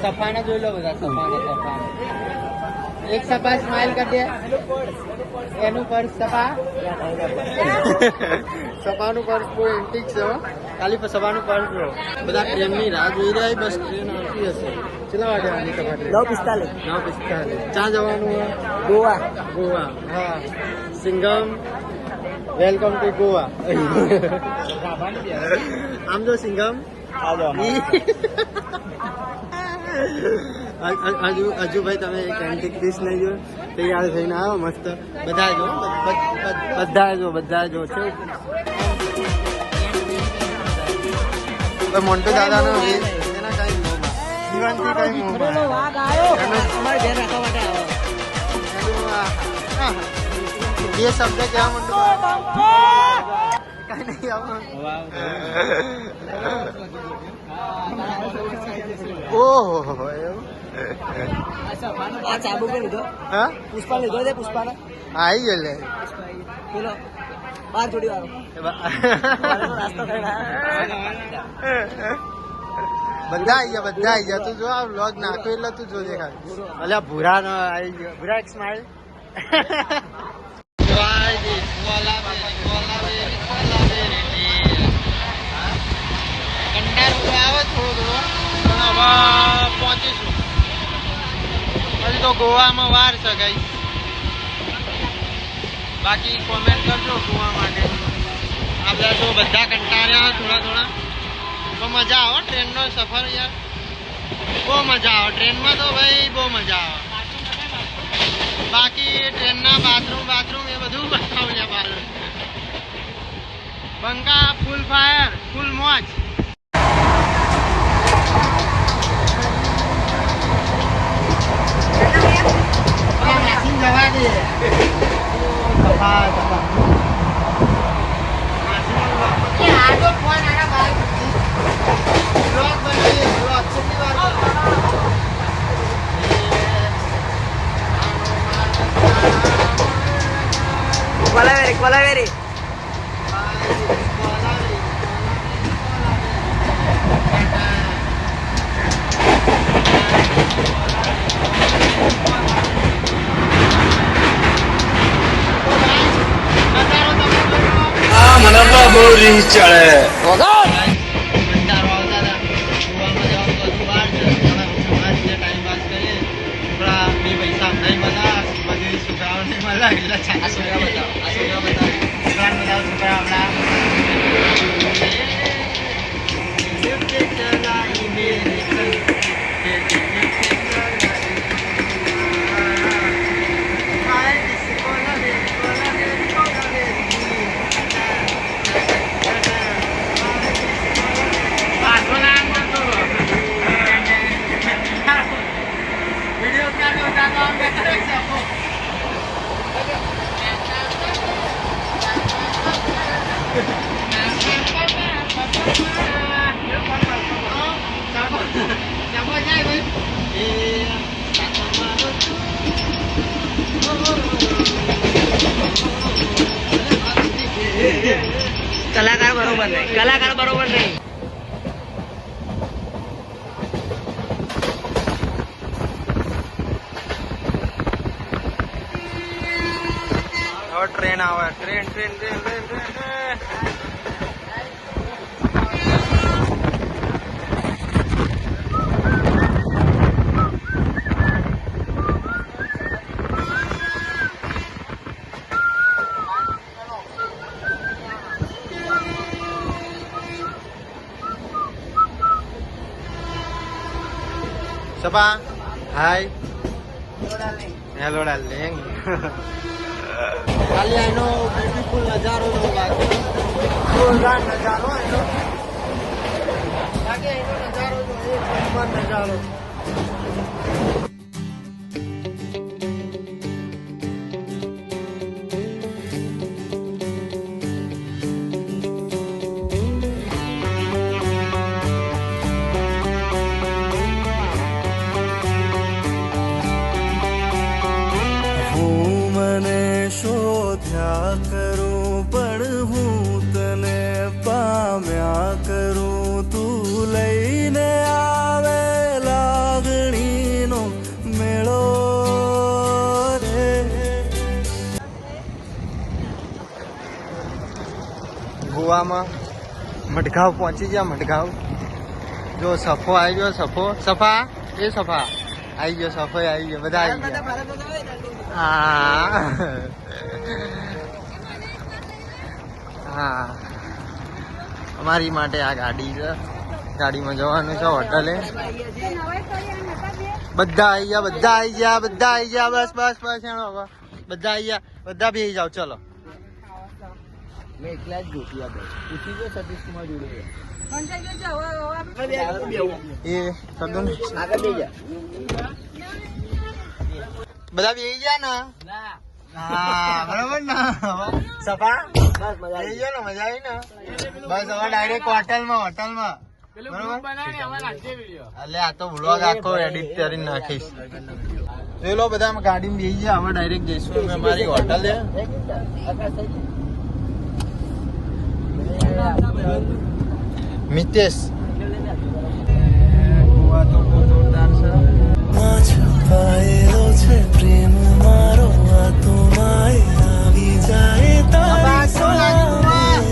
સફાને જોઈ લો બધા સફાને એક સફા સ્માઈલ કરી દે એનું પર્સ સફા સફાનું પર્સ બહુ એન્ટિક છે ખાલી સફાનું પર્સ જો બધા ટ્રેનની રાહ જોઈ રહ્યા બસ ટ્રેન આવતી હશે કેટલા વાગે આવવાની સફા ટ્રેન 9:45 ક્યાં જવાનું ગોવા ગોવા હા સિંગમ વેલકમ ટુ ગોવા આમ જો સિંગમ હજુ ભાઈ તમે એક એન્ટિક ડીશ લઈ જો તૈયાર થઈને આવો મસ્ત બધા જો છે મોન્ટુ દાદાનો જીવનથી કઈ ये शब्द क्या मोन्टू कहीं नहीं ઓહો આ ચાબુ કે લીધો હા પુષ્પા લીધો છે પુષ્પાને આવી ગયો લે પેલો બાર જોડી વાળો નાસ્તો બધા આવી ગયા તું જો આ વ્લોગ નાખો એટલે તું જોજે ખાલી અલ્યા ભૂરા નો આવી ગયો ભૂરા એક સ્માઈલ પહોંચીશું હજી તો ગોવામાં વાર છે ગઈ બાકી કોમેન્ટ કરજો ગોવા માટે આપણે તો બધા કંટાળ્યા થોડા તો મજા આવે ટ્રેનનો સફર યાર બહુ મજા આવે ટ્રેનમાં તો ભાઈ બહુ મજા આવે બાકી ટ્રેનના બાથરૂમ એ બધું બતાવ્યા બાર બંકા ફૂલ ફાયર ફૂલ મોજ જવા દે કોલાવેરી મને તો બહુ રીંગ ચડે કલાકાર બરોબર નહીં ટ્રેન આવે train Sapa? Hai. Hello darling. Kali ano beautiful नजारो नो लागे. जोरदार नजारो है नो. लागे नो नजारो जो एक नंबर नजारो. કરું પણ હું તને પામ્યા કરું તું લઈને આવે લાગણીનો મેળો રે. ગોવામાં મડગાંવ પહોંચી ગયા. મડગાંવ જો સફો આવી ગયો. સફા એ સફા આવી ગયો. સફો આવી ગયો. બધા આવી ગયા. હા અમારી માટે આ ગાડી છે. ગાડીમાં જવાનું છે હોટલે. બધા આવી ગયા. બસ બસ બસ એનો હવે બધા આવી ગયા. બધા બેસી જાઓ. ચલો મેં એકલા જ જોતી પૂછી જો સતીશ કુમાર જોડે એ કરદો ને. આગળ બે જા. બધા બેસી ગયા ને. હા બરાબર ને. સફા બસ મજા બેસી ગયો ને. મજા આવી ને. બસ હવે ડાયરેક્ટ હોટલમાં બરાબર. એટલે આ તો વ્લોગ આખો એડિટ કરીને નાખીશ. જોઈ લો બધા અમે ગાડીમાં બેસી ગયા. હવે ડાયરેક્ટ જઈશું અમે અમારી હોટલે. મિતેશ ગોવા તો બહુ જોરદાર છે. છપાયેલો છે પ્રેમ મારો આ તો માય આવી જાય તારી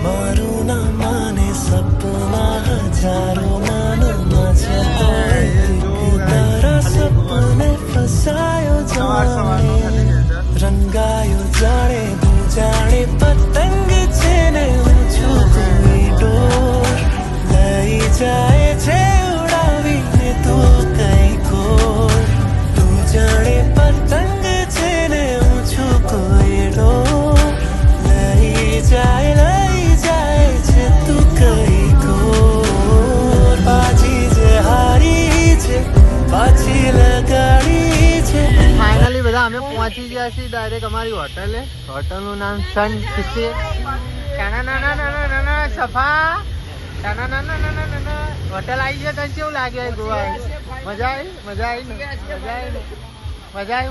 મારું ના માને સપના હજારો માનમાં છે તારા સપને ફસાયો જાણે રંગાયો જાણે તું જાણે પતંગ છે ને ઊંચું કોઈ ડોર લઈ જાય છે ઉડાવીને તું કઈ કોર તું જાણે પતંગ છે ને ઊંચું કોઈ ડોર લઈ જાય છે તું કઈ કોર પાછી જે હારી છે પાછી લગાડી છે. ફાઇનલી બધા અમે પહોંચી ગયા છીએ ડાયરેક્ટ અમારી હોટલે. હોટલનું નામ સન કિસે. સફા હોટલ આવી છે. તને કેવું લાગે ગોવા? મજા આવી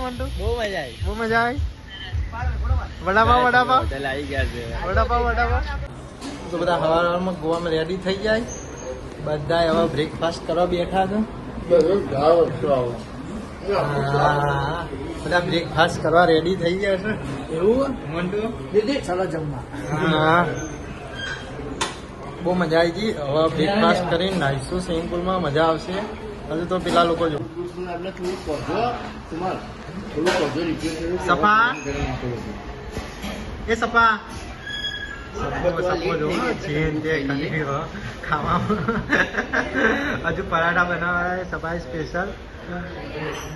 મંટુ? બહુ મજા આવી. બહુ મજા આવી. વડાપાવ હોટેલ આવી ગયા છે. તો બધા હવારમાં ગોવામાં રેડી થઈ જાય. બધા હવે બ્રેકફાસ્ટ કરવા બેઠા છે. બધા બ્રેકફાસ્ટ કરવા રેડી થઈ ગયા છે. એવું મંટુ દીદી ચાલો જમવા. હા બહુ મજા આવી ગઈ. હવે બ્રેકફાસ્ટ કરીને નાહીશું સ્વિમિંગ પુલમાં. મજા આવશે. હજુ તો પેલા લોકો જો આપણે થોડું કરજો કુમાર થોડું કરજો રિક્વેસ્ટ. સફા એ સફા સપો જો જે ખાવામાં હજુ પરાઠા બનાવવા સફાઈ સ્પેશિયલ.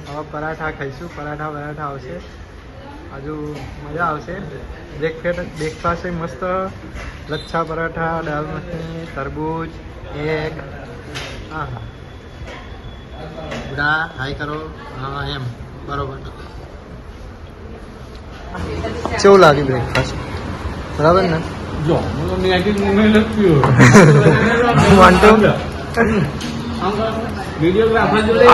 હવે પરાઠા ખાઈશું. પરાઠા આવશે. હજુ મજા આવશે. બ્રેકફાસ્ટ મસ્ત. લચ્છા પરાઠા, દાલ મખની, તરબૂચ, એક. હા બુડા હાઈ કરો. હા એમ બરોબર. કેવું લાગ્યું બ્રેકફાસ્ટ? બરાબર ને? જો મેં લખ્યું વાંધો વિડીયોગ્રાફર જોડે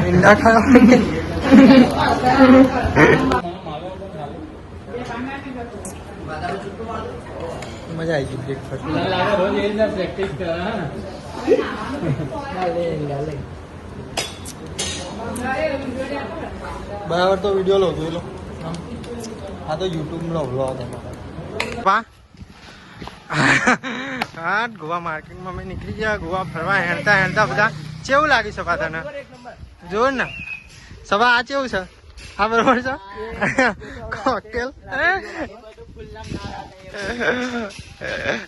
ઈંડા ખાવા મજા આવી ગઈ બ્રેકફાસ્ટ. પ્રેક્ટિસ કરા. બરાબર તો વિડીયો લો જોઈ લો. આ તો યુટ્યુબનો વ્લોગ એમાં. હા ગોવા માર્કેટમાં અમે નીકળી ગયા. ગોવા ફરવા હેણતા બધા. કેવું લાગ્યું સભા તને? જોર ને સભા આ કેવું છે? હા બરોબર છે. કોકટેલ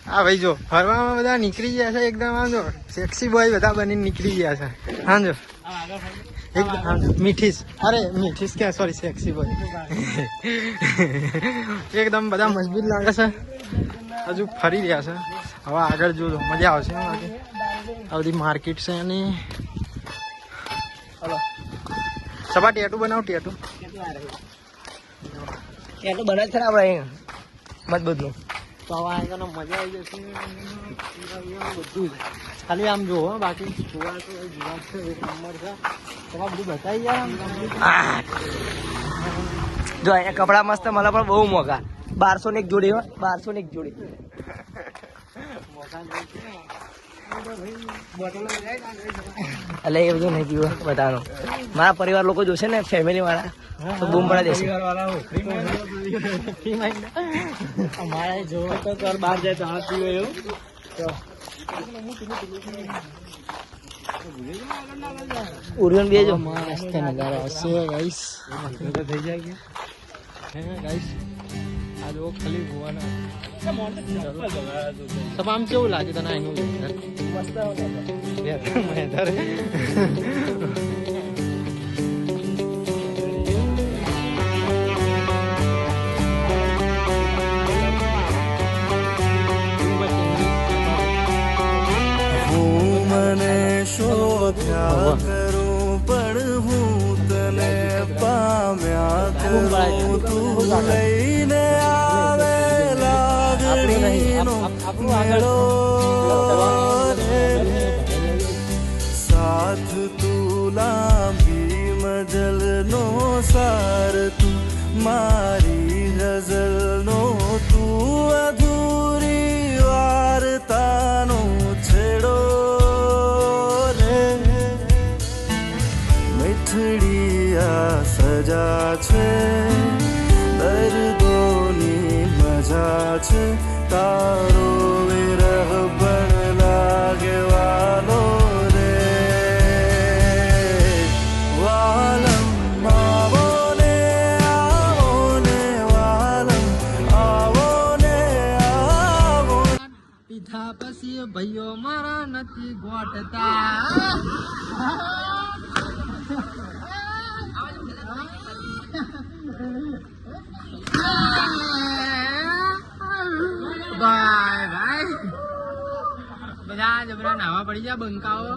હા ભાઈ જો ફરવામાં બધા નીકળી ગયા છે એકદમ. આમ જો સેક્સી બોય બધા બનીને નીકળી ગયા છે. હા જો એકદમ મીઠીસ. અરે મીઠીસ ક્યાં સોરી સેક્સી બોય. એકદમ બધા મજબૂત લાગે છે. હજુ ફરી રહ્યા છે. હવે આગળ જોજો મજા આવશે. આ બધી માર્કેટ છે એની. હલો સભા ટેટુ બનાવ. ટેટુ બને જ ખરાબ રહે મજબૂત નું. તો હવે આગળ મજા આવી જશે બધું જ. ખાલી આમ જોવો બાકી જોવા તો જોવા છે એક નંબર છે તમારે બધું બતાવી યાર જો અહીંયા કપડા મસ્ત મળે પણ બહુ મોંઘા 1200 ની એક જોડી 1200 ની એક જોડી એટલે એ બધું નહીં પીવું બધાનું મારા પરિવાર લોકો જોશે ને ફેમિલી વાળા તો બૂમ પડા દેશે અમારે જોવો તો ઘર બહાર જાય તો આ પીવો એવું ઉરિયન બે જો મસ્ત નજારો હશે ગાઈસ તો થઈ જાય કે હે ગાઈસ આ જો ખાલી ગોવાના તમામ કેવું લાગે તને એનું મસ્ત મને શોધ્યા કરું પણ હું તને પામ્યા કરું તું લઈને આવે લાગણીનો મેળો રે સાથ તું લાંબી મજલનો સાર તું મારી ગઝલનો તું અધૂરી વાર્તાનો છેડો સજા છે દર્દોની મજા છે તારો વિરહ પણ લાગે વાલો રે વાલમ આવો ને વાલમ આવો ને આવો પીધા પછી ભાઈઓ મારા નથી ગોઠતા બધા જબરા નાવા પડી જાય બંકાઓ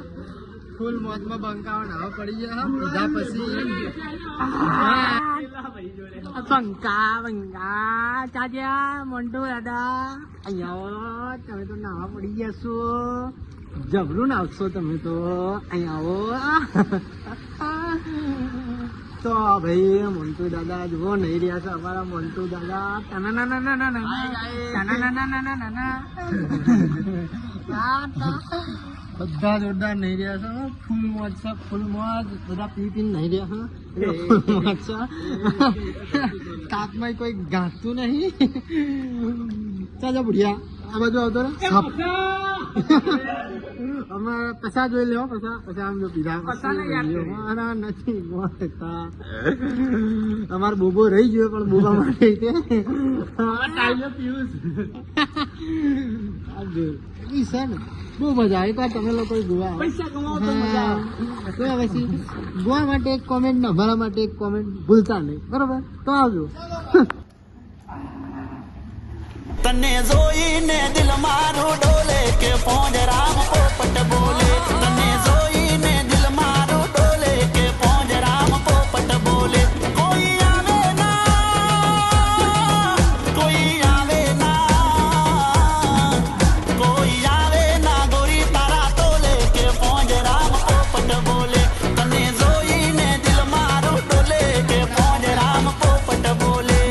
ફૂલ મોજમાં બંકાઓ નાવા પડી જાય પીધા પછી બંકા ચાચ્યા મોન્ટુ દાદા અહીંયા તમે તો નાવા પડી જશો જબરું નાખશો તમે તો અહીંયા તો ભાઈ મોન્ટુ દાદા જુઓ નહીં રહ્યા છે અમારા મોન્ટુ દાદા બધા જોરદાર નહીં રહ્યા છે ફૂલ મોજ છે ફૂલ મોજ બધા પી પીને નહીં રહ્યા છે ફૂલ મોજ છે તાપમાં કોઈ ગાંઠતું નહીં ચાલો બુઢિયા આ બાજુ આવતો ને અમે પૈસા જોઈ લેવો પૈસા આમ જો પીધા મારા નથી મોટતા અમારો બોબો રહી ગયો પણ બોબા માટે છે ને બહુ મજા આવી તો તમે લોકો ગોવા પછી ગોવા માટે એક કોમેન્ટ ને અમારા માટે એક કોમેન્ટ ભૂલતા નહીં બરોબર તો આવજો તને જોઈને દિલ મારું ડોલે કે પોંજ રામ પોપટ બોલે તને જોઈને દિલ મારું ડોલે કે પોંજ રામ પોપટ બોલે કોઈ આવે ના કોઈ આવે ના ગોરી તારા તોલે કે પોંજ રામ પોપટ બોલે તને જોઈને દિલ મારું ડોલે કે પોંજ રામ પોપટ બોલે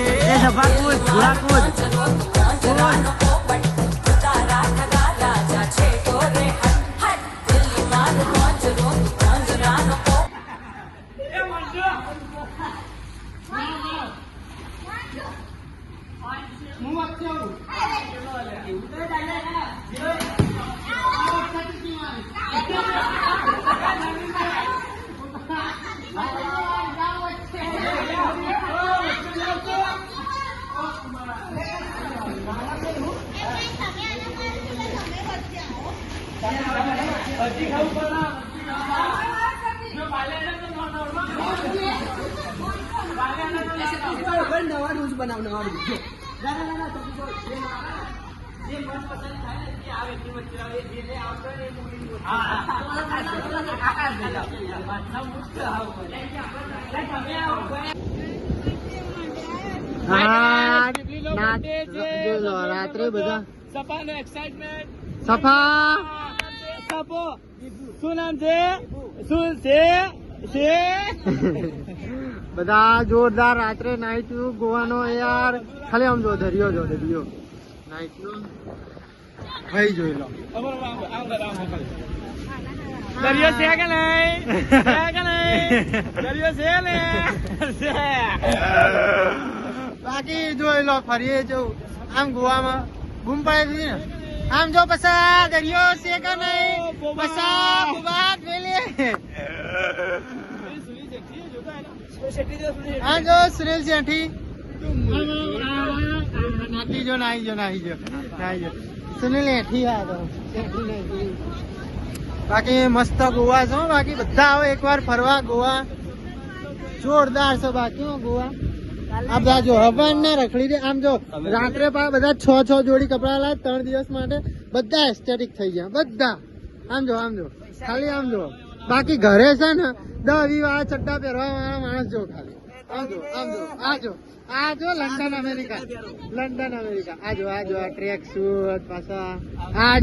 રાત્રે બધા સફાનો એક્સાઇટમેન્ટ સફા સફો શું નામ છે શું છે બધા જોરદાર રાત્રે નાઈટ વ્યૂ ગોવાનો યાર ખાલી આમ જો દરિયો નાઈટ નો ભાઈ જોઈ લો દરિયો છે કે નહીં દરિયો છે ને બાકી જોઈ લો ફરીએ જો આમ ગોવામાં બૂમ પાડી દીધી ને આમ જો પસા દરિયો છે કે નહીં પસા બુબા જોઈ હા જો સુરેશ શેઠી નાઈ જો સુનિલ એઠી હા તો બાકી મસ્ત ગોવા છો બાકી બધા આવો એકવાર ફરવા ગોવા જોરદાર છે બાકી ગોવા આ બધા જો હવાન ના રખડી દે આમ જો રાત્રે બધા 6 જોડી કપડા લાવે 3 દિવસ માટે બધા એસ્થેટિક થઈ ગયા બધા આમ જો ખાલી આમ જો બાકી ઘરે છે ને 10-20 વાળા ચડ્ડા પહેરવા વાળા માણસ જો ખાલી આમ જો લંડન અમેરિકા આ ટ્રેક શૂટ પાછા આ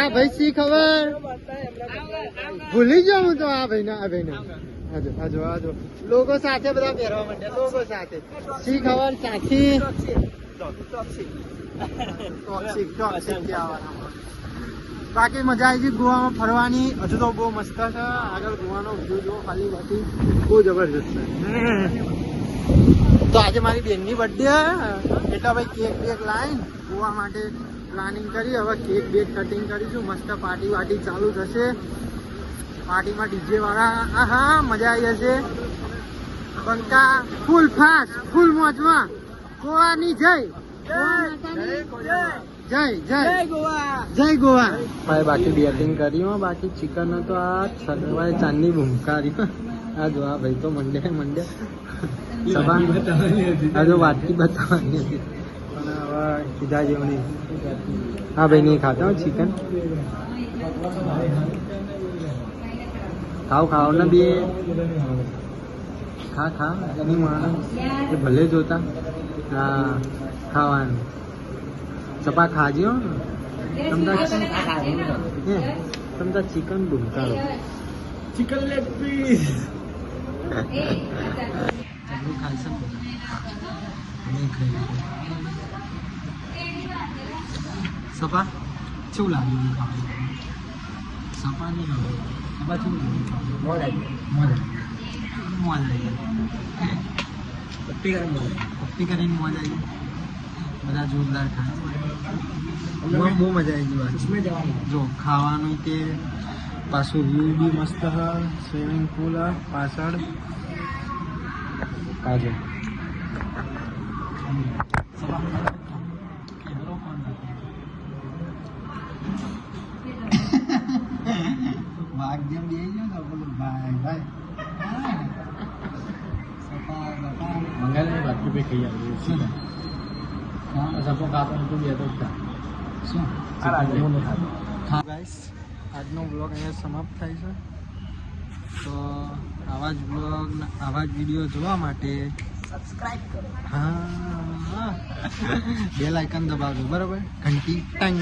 ભાઈ શી ખબર ભૂલી ગયો હું તો આ ભાઈને આજો લોકો સાથે બધા પહેરવા માંડ્યા લોકો સાથે શી ખબર સાથી ટોક્સિક બાકી મજા આવી ગઈ ગોવામાં ફરવાની હજુ તો બહુ મસ્ત છે આગળ ગોવાનો વ્યૂ જો ખાલી બાકી બહુ જબરજસ્ત છે તો આજે મારી બેનની બર્થડે એટલે ભાઈ કેક લાઈન ગોવા માટે પ્લાનિંગ કરી હવે કેક કટિંગ કરીશું મસ્ત પાર્ટી ચાલુ થશે પાર્ટીમાં ડીજે વાળા આહા મજા આવી જશે બંકા ફૂલ ફાસ્ટ ફૂલ મોજમાં ગોવાની જય ગોવા ભાઈ બાકી બેટિંગ કરી બાકી ચિકન તો આ સવારે ચાંદની ભૂમકારી આ જો આ ભાઈ તો મંડે આ જો વાટકી બતાવવાની હતી અને હવે સીધા જેવણી હા ભાઈ નહીં ખાતા ચિકન ખાવ ને બે ખા એની માણસ એ ભલે જોતા હા ખાવાનું ચપા ખાજો તમતા ચિકન ભૂમકારો ચિકન લેગ પીસ ખાઈ સપા શું લાગ્યું સપા નહીં સપા શું મોજ આવી પપ્પી કરીને મોજ આવી બધા જોરદાર ખાય બહુ મજા આવી ગઈ જો ખાવાનું કે પાછું વ્યૂ બી મસ્ત હ સ્વિમિંગ પુલ પાછળ કાજુ વાઘ જેમ બે ગયો ને ભાઈ મંગાવી વાત રૂપિયા ખાઈ આવ્યું સપો કાપો તો બે તો શું હા ગાઈસ આજનો બ્લોગ અહીંયા સમાપ્ત થાય છે તો આવા જ વિડીયો જોવા માટે સબસ્ક્રાઇબ કરો હા બેલ આઇકન દબાવજો બરાબર ઘંટી ટંગ